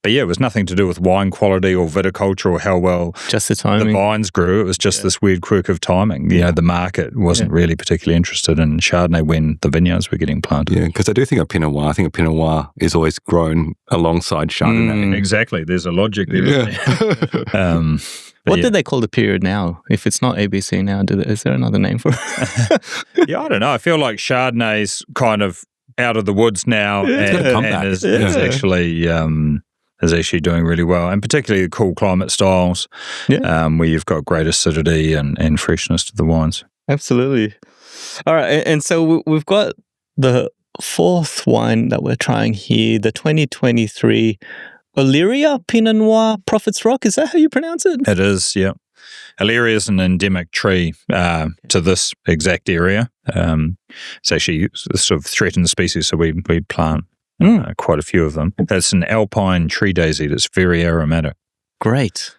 But yeah, it was nothing to do with wine quality or viticulture or how well just the timing. The vines grew. It was just this weird quirk of timing. You know, the market wasn't really particularly interested in Chardonnay when the vineyards were getting planted. Yeah, because I do think of Pinot Noir. I think a Pinot Noir is always grown alongside Chardonnay. Exactly. There's a logic there. Yeah. What do they call the period now? If it's not ABC now, is there another name for it? Yeah, I don't know. I feel like Chardonnay's kind of out of the woods now and is actually doing really well, and particularly the cool climate styles where you've got great acidity and freshness to the wines. Absolutely. All right, and so we've got the fourth wine that we're trying here, the 2023 Illyria Pinot Noir Prophet's Rock. Is that how you pronounce it? It is, yeah. Illyria is an endemic tree to this exact area. It's actually a sort of threatened species, so we plant quite a few of them. It's an alpine tree daisy that's very aromatic. Great.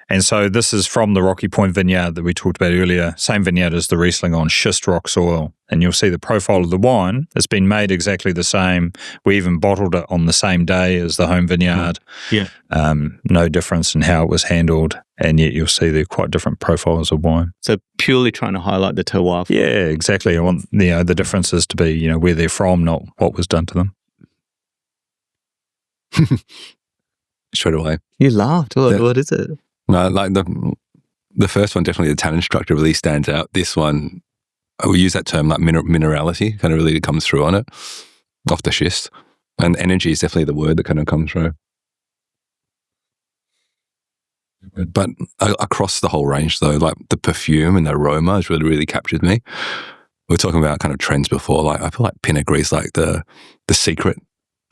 And so this is from the Rocky Point vineyard that we talked about earlier. Same vineyard as the Riesling on schist rock soil. And you'll see the profile of the wine. It's been made exactly the same. We even bottled it on the same day as the home vineyard. Yeah. No difference in how it was handled. And yet you'll see they're quite different profiles of wine. So purely trying to highlight the terroir. Yeah, exactly. I want the differences to be, where they're from, not what was done to them. Straight away. You laughed. What is it? No, like the first one, definitely the tannin structure really stands out. This one, I will use that term like minerality, kind of really comes through on it, off the schist. And energy is definitely the word that kind of comes through. But across the whole range though, like the perfume and the aroma has really, really captured me. We were talking about kind of trends before, like I feel like Pinot Gris is like the secret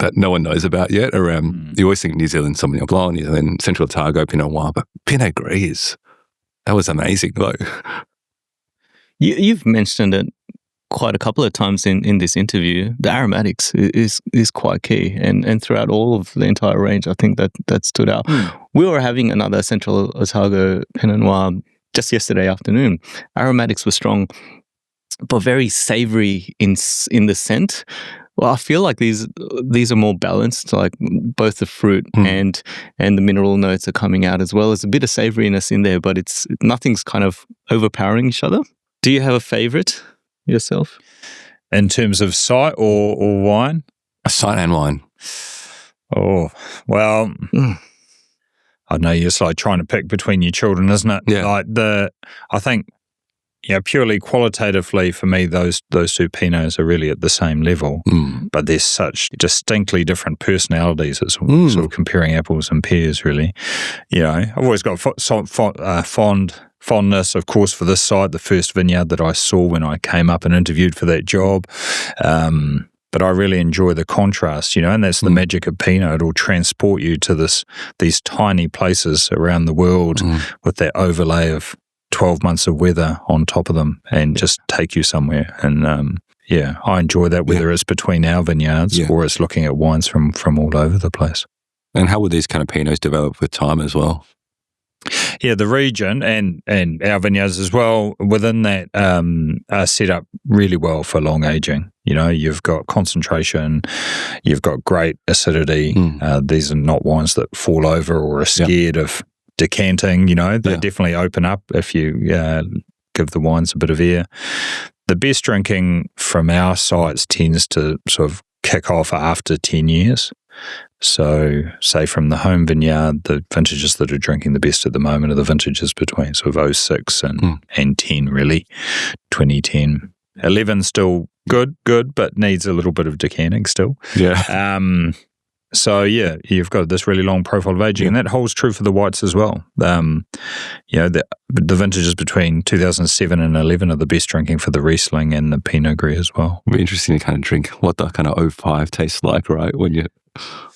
that no one knows about yet around. You always think New Zealand Sauvignon Blanc, New Zealand Central Otago, Pinot Noir, but Pinot Gris, that was amazing. Like, you've mentioned it quite a couple of times in this interview. The aromatics is quite key, and throughout all of the entire range, I think that stood out. We were having another Central Otago Pinot Noir just yesterday afternoon. Aromatics were strong, but very savoury in the scent. Well, I feel like these are more balanced, like both the fruit and the mineral notes are coming out, as well as a bit of savouriness in there, but nothing's kind of overpowering each other. Do you have a favourite yourself? In terms of site or wine? a site and wine. Oh, well, I know it's like trying to pick between your children, isn't it? Yeah. Like I think, purely qualitatively for me, those two Pinots are really at the same level, but there's such distinctly different personalities. It's sort of comparing apples and pears, really. I've always got fondness, of course, for this site, the first vineyard that I saw when I came up and interviewed for that job. But I really enjoy the contrast, and that's the magic of Pinot. It'll transport you to these tiny places around the world with that overlay of 12 months of weather on top of them and just take you somewhere. And I enjoy that, whether it's between our vineyards or it's looking at wines from all over the place. And how would these kind of Pinots develop with time as well? Yeah, the region and our vineyards as well within that are set up really well for long aging. You've got concentration, you've got great acidity. These are not wines that fall over or are scared of decanting. They definitely open up if you give the wines a bit of air. The best drinking from our sites tends to sort of kick off after 10 years. So, say from the home vineyard, the vintages that are drinking the best at the moment are the vintages between sort of 06 and 10, really. 2010. 11 still good, but needs a little bit of decanting still. Yeah. You've got this really long profile of aging, and that holds true for the whites as well. The vintages between 2007 and 11 are the best drinking for the Riesling and the Pinot Gris as well. It'd be interesting to kind of drink what the kind of 05 tastes like, right? When you're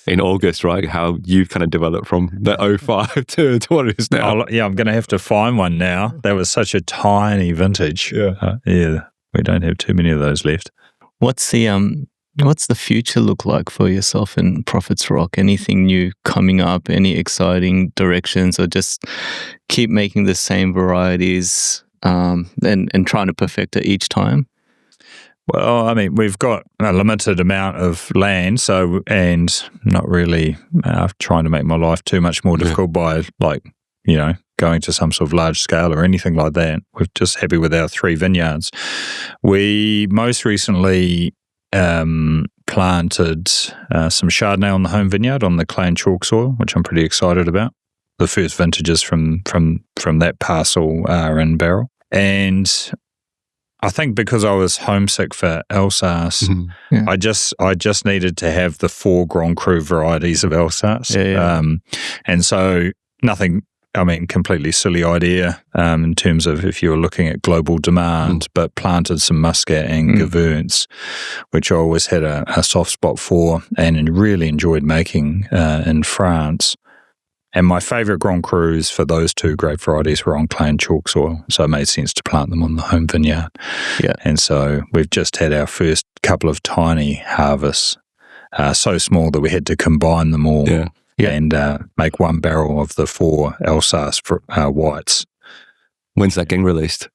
in August, right? How you kind of developed from that 05 to what it is now. I'm going to have to find one now. That was such a tiny vintage. We don't have too many of those left. What's the future look like for yourself in Prophet's Rock? Anything new coming up? Any exciting directions, or just keep making the same varieties and trying to perfect it each time? Well, I mean, we've got a limited amount of land, and not really trying to make my life too much more difficult by going to some sort of large scale or anything like that. We're just happy with our 3 vineyards. We most recently planted some Chardonnay on the home vineyard on the clay and chalk soil, which I'm pretty excited about. The first vintages from that parcel are in barrel. And I think because I was homesick for Alsace, I just needed to have the 4 Grand Cru varieties of Alsace. And so nothing, completely silly idea in terms of if you were looking at global demand, but planted some Muscat and Gewurz, which I always had a soft spot for and really enjoyed making in France. And my favourite Grand Crus for those 2 grape varieties were on clay and chalk soil, so it made sense to plant them on the home vineyard. Yeah. And so we've just had our first couple of tiny harvests, so small that we had to combine them all and make one barrel of the 4 Alsace whites. When's that getting released?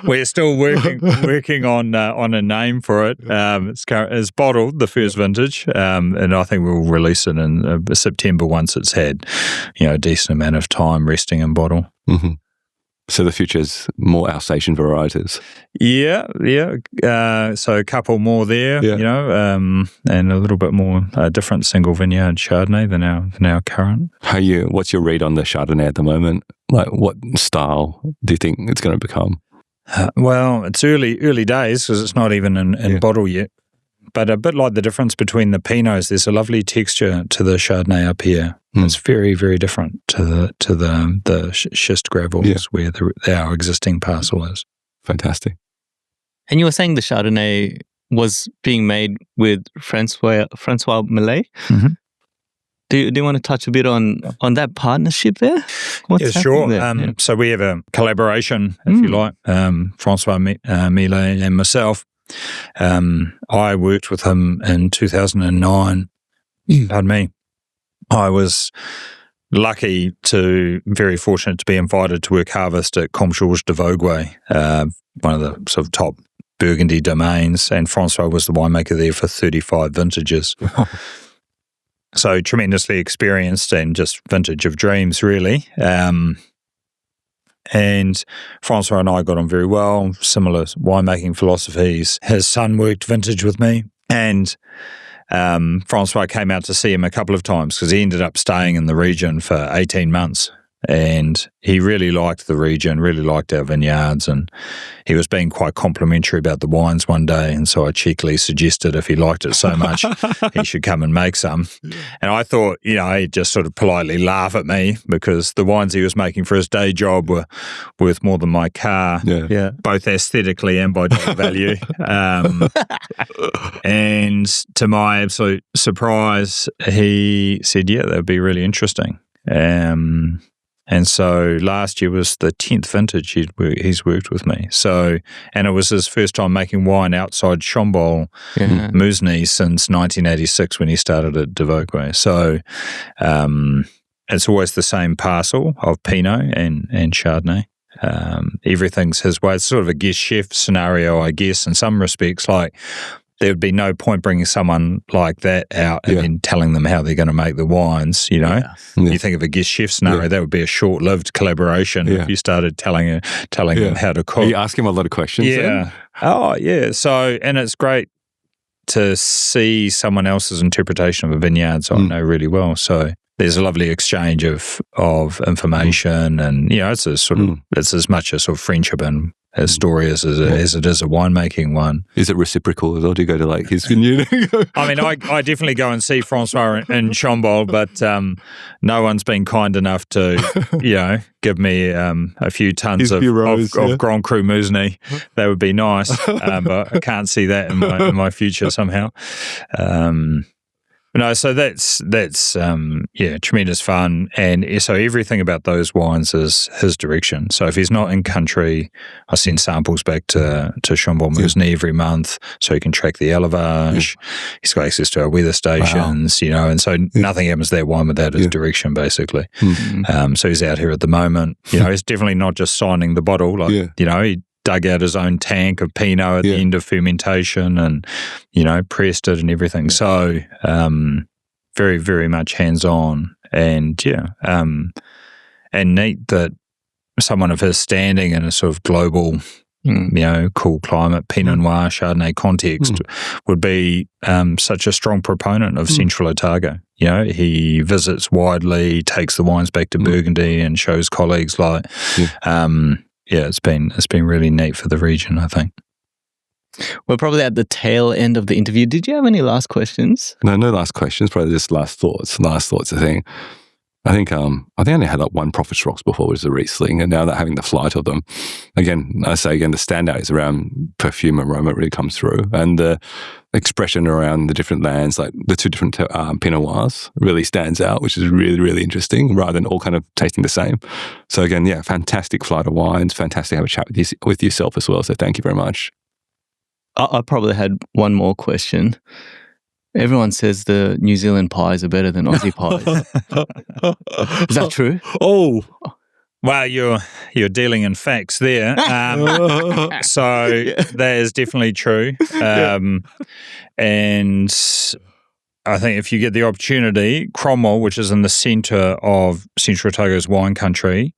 We're still working on a name for it. It's bottled, the first vintage, and I think we'll release it in September once it's had, a decent amount of time resting in bottle. Mm-hmm. So the future is more Alsatian varieties. Yeah. So a couple more there, and a little bit more different single vineyard Chardonnay than our current. What's your read on the Chardonnay at the moment? Like, what style do you think it's going to become? Well, it's early days because it's not even in bottle yet. But a bit like the difference between the Pinots, there's a lovely texture to the Chardonnay up here. It's very, very different to the schist gravels where our existing parcel is. Fantastic. And you were saying the Chardonnay was being made with François Millet. Mm-hmm. Do you want to touch a bit on that partnership there? What's sure. there? So we have a collaboration, if you like, François Millet and myself. I worked with him in 2009. Pardon me. I was very fortunate to be invited to work harvest at Comte Georges de Vogüé, one of the sort of top Burgundy domains, and François was the winemaker there for 35 vintages. So tremendously experienced and just vintage of dreams, really. And François and I got on very well, similar winemaking philosophies. His son worked vintage with me, and François came out to see him a couple of times because he ended up staying in the region for 18 months. And he really liked the region, really liked our vineyards, and he was being quite complimentary about the wines one day. And so I cheekily suggested if he liked it so much, he should come and make some. And I thought, he'd just sort of politely laugh at me because the wines he was making for his day job were worth more than my car, both aesthetically and by dollar value. And to my absolute surprise, he said, that would be really interesting. And so last year was the 10th vintage he's worked with me. So, and it was his first time making wine outside Chambol, Musny, since 1986 when he started at de Vogüé. So it's always the same parcel of Pinot and Chardonnay. Everything's his way. It's sort of a guest chef scenario, I guess, in some respects. Like, there would be no point bringing someone like that out and then telling them how they're going to make the wines, You think of a guest chef scenario, that would be a short-lived collaboration if you started telling them how to cook. You ask him a lot of questions. Yeah. Oh, yeah. So, and it's great to see someone else's interpretation of a vineyard, so I know really well. So there's a lovely exchange of information, and it's a sort of it's as much a sort of friendship and a story as it is a winemaking one. Is it reciprocal as well? Do you go to like his vineyard? I mean, I definitely go and see François in Chambol, but no one's been kind enough to give me a few tons of Grand Cru Musny. That would be nice, but I can't see that in my future somehow. No, so that's tremendous fun, and so everything about those wines is his direction. So if he's not in country, I send samples back to Chambol Musny every month, so he can track the élevage. He's got access to our weather stations, and so nothing happens to that wine without his direction, basically. So he's out here at the moment. He's definitely not just signing the bottle, he dug out his own tank of Pinot at the end of fermentation and, pressed it and everything. So very, very much hands-on. And, and neat that someone of his standing in a sort of global, cool climate, Pinot Noir, Chardonnay context would be such a strong proponent of Central Otago. He visits widely, takes the wines back to Burgundy and shows colleagues it's been really neat for the region, I think. We're probably at the tail end of the interview. Did you have any last questions? No last questions. Probably just last thoughts. I think I only had like one Prophet's Rocks before, which was a Riesling, and now that having the flight of them, the standout is around perfume and aroma really comes through, and the expression around the different lands, like the two different Pinot Noirs, really stands out, which is really, really interesting, rather than all kind of tasting the same. So again, fantastic flight of wines, fantastic to have a chat with yourself as well. So thank you very much. I probably had one more question. Everyone says the New Zealand pies are better than Aussie pies. Is that true? Oh, Well, you're dealing in facts there. So that is definitely true. And I think if you get the opportunity, Cromwell, which is in the centre of Central Otago's wine country,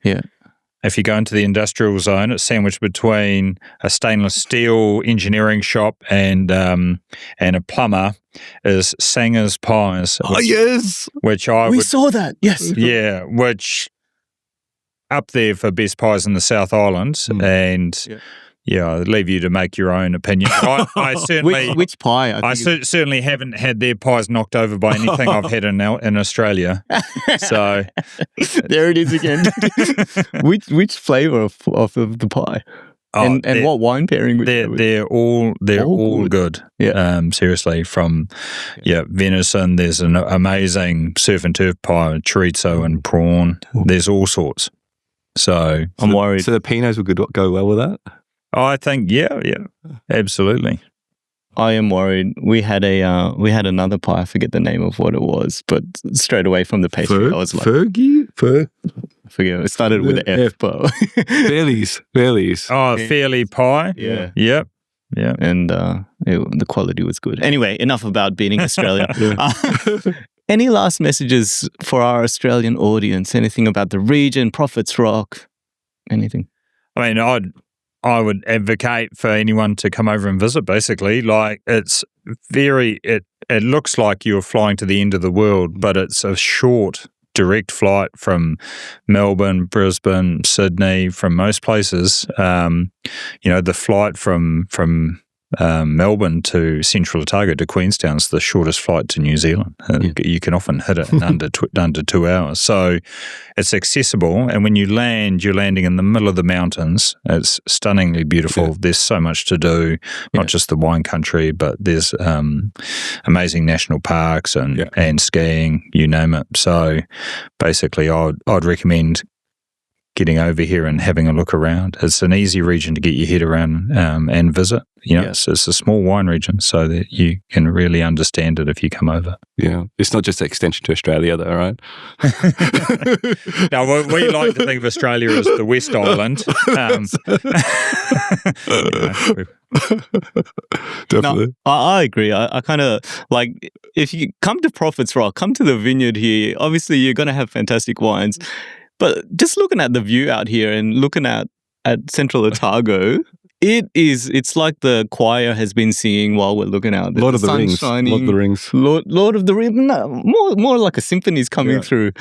if you go into the industrial zone, it's sandwiched between a stainless steel engineering shop and a plumber, is Sanga's Pies. yes. Which we saw that. Yes. Yeah, which up there for best pies in the South Island, and I'd leave you to make your own opinion. I certainly, which pie? I certainly haven't had their pies knocked over by anything I've had in Australia. So there it is again. which flavour of the pie? And what wine pairing? They're all good. Yeah. Seriously, from venison. There's an amazing surf and turf pie, chorizo and prawn. There's all sorts. So I'm worried. So the Pinots would go well with that? I think, absolutely. I am worried. We had another pie. I forget the name of what it was, but straight away from the pastry, I was like, Fergie? I forget. It started with an F, but Fairlies. Oh, Fairly pie. Yeah. Yep. Yeah. And the quality was good. Anyway, enough about beating Australia. Any last messages for our Australian audience? Anything about the region, Prophet's Rock, anything? I mean, I would advocate for anyone to come over and visit, basically. Like, it looks like you're flying to the end of the world, but it's a short, direct flight from Melbourne, Brisbane, Sydney, from most places. The flight from Melbourne to Central Otago to Queenstown is the shortest flight to New Zealand. You can often hit it in under 2 hours. So it's accessible. And when you land, you're landing in the middle of the mountains. It's stunningly beautiful. Yeah. There's so much to do, not just the wine country, but there's amazing national parks and skiing, you name it. So basically, I'd recommend getting over here and having a look around. It's an easy region to get your head around and visit. It's a small wine region, so that you can really understand it if you come over. Yeah, it's not just an extension to Australia, though, right? Now, we like to think of Australia as the West Island. Definitely. No, I agree. I kind of like, if you come to Prophet's Rock, come to the vineyard here. Obviously, you're going to have fantastic wines. But just looking at the view out here and looking at Central Otago, it's like the choir has been singing while we're looking out. Lord of the Rings. Lord of the Rings. No, more like a symphony's coming through.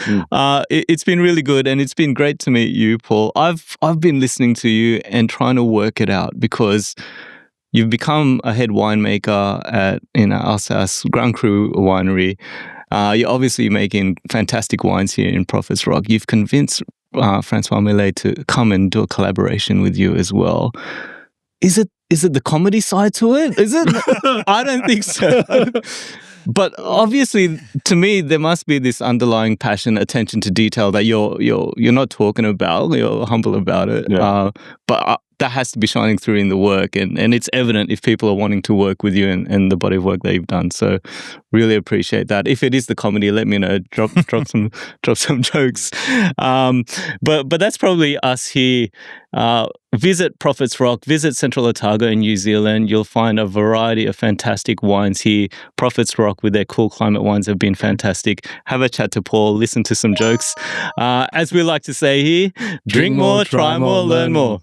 It's been really good, and it's been great to meet you, Paul. I've been listening to you and trying to work it out, because you've become a head winemaker in Alsace Grand Cru winery. You're obviously making fantastic wines here in Prophet's Rock. You've convinced François Millet to come and do a collaboration with you as well. Is it the comedy side to it? Is it? I don't think so. But obviously, to me, there must be this underlying passion, attention to detail that you're not talking about. You're humble about it. Yeah. But that has to be shining through in the work, and it's evident if people are wanting to work with you and the body of work that you've done. So, really appreciate that. If it is the comedy, let me know. Drop some jokes. But that's probably us here. Visit Prophet's Rock, visit Central Otago in New Zealand. You'll find a variety of fantastic wines here. Prophet's Rock with their cool climate wines have been fantastic. Have a chat to Paul, listen to some jokes. As we like to say here, drink more, try more, learn more.